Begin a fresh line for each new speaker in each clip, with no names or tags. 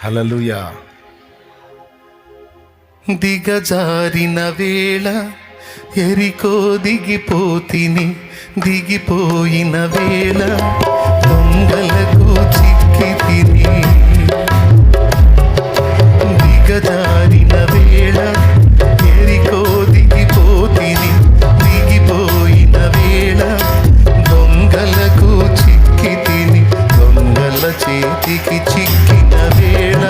హల్లెలూయా.
దిగజారిన వేళ ఎరికో దిగిపోతిని, దిగిపోయిన వేళ దొంగలకు చిక్కి తిని. దిగజారిన వేళ ఎరికో దిగిపోతిని, దిగిపోయిన వేళ దొంగలకు చిక్కి తిని. దొంగల చేతికి చిక్కిన వేళ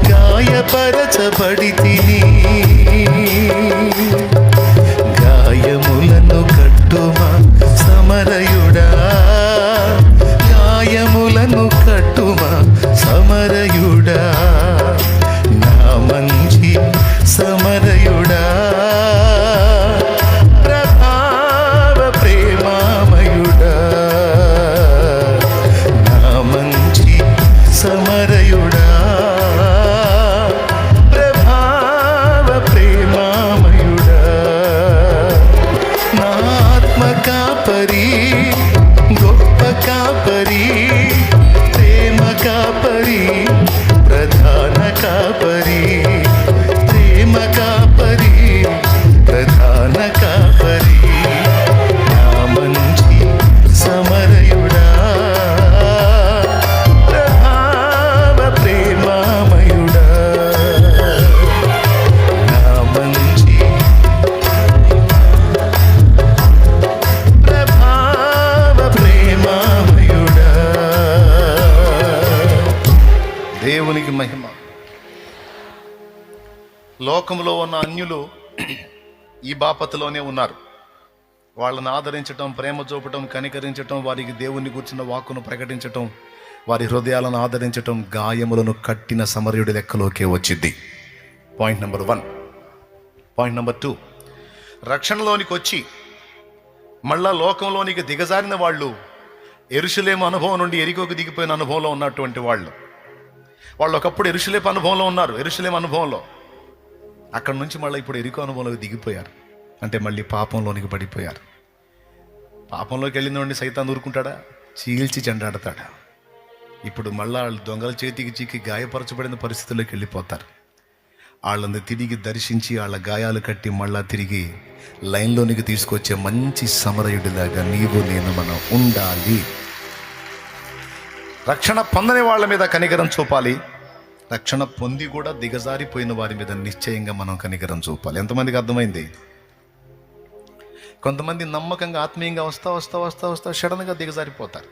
గాయపరచబడి తిని. గాయములను కట్టుమా సమరయుడా, గాయములను కట్టుమా సమరయుడా, నా మంచి సమరయుడా, ప్రభావ ప్రేమామయుడా, నా మంచి సమరయుడా, ప్రభావ ప్రేమామయుడా, నా ఆత్మ కాపరి, గొప్ప కాపరి, ప్రేమ కాపరి, ప్రధాన కాపరి, ప్రేమ కాపరి, ప్రధాన కాపరి, నా మంచి సమరయుడా, ప్రభావ ప్రేమామయుడా, నా మంచి ప్రభావ ప్రేమామయుడా. దేవునికి మహిమ. లోకంలో ఉన్న అన్యులు ఈ బాపతలోనే ఉన్నారు. వాళ్ళని ఆదరించటం, ప్రేమ చూపటం, కనికరించటం, వారికి దేవుని కూర్చున్న వాక్కును ప్రకటించటం, వారి హృదయాలను ఆదరించటం గాయములను కట్టిన సమరయుడి లెక్కలోకే వచ్చింది. Point number 1. పాయింట్ నెంబర్ 2, రక్షణలోనికి వచ్చి మళ్ళా లోకంలోనికి దిగజారిన వాళ్ళు, యెరూషలేము అనుభవం నుండి ఎరికోకు దిగిపోయిన అనుభవంలో ఉన్నటువంటి వాళ్ళు ఒకప్పుడు యెరూషలేము అనుభవంలో ఉన్నారు. యెరూషలేము అనుభవంలో అక్కడి నుంచి మళ్ళీ ఇప్పుడు ఎరికో అనుభవంలోకి దిగిపోయారు. అంటే మళ్ళీ పాపంలోనికి పడిపోయారు. పాపంలోకి వెళ్ళిన సైతాన్ ఊరుకుంటాడా? చీల్చి చెండాడతాడా? ఇప్పుడు మళ్ళా వాళ్ళు దొంగల చేతికి చిక్కి గాయపరచబడిన పరిస్థితుల్లోకి వెళ్ళిపోతారు. వాళ్ళని తిరిగి దర్శించి వాళ్ళ గాయాలు కట్టి మళ్ళా తిరిగి లైన్లోనికి తీసుకొచ్చే మంచి సమరయుడిలాగా నీవు నేను మనం ఉండాలి. రక్షణ పొందని వాళ్ళ మీద కనికరం చూపాలి. రక్షణ పొంది కూడా దిగజారిపోయిన వారి మీద నిశ్చయంగా మనం కనికరం చూపాలి. ఎంతమందికి అర్థమైంది? కొంతమంది నమ్మకంగా ఆత్మీయంగా వస్తా సడన్గా దిగజారిపోతారు.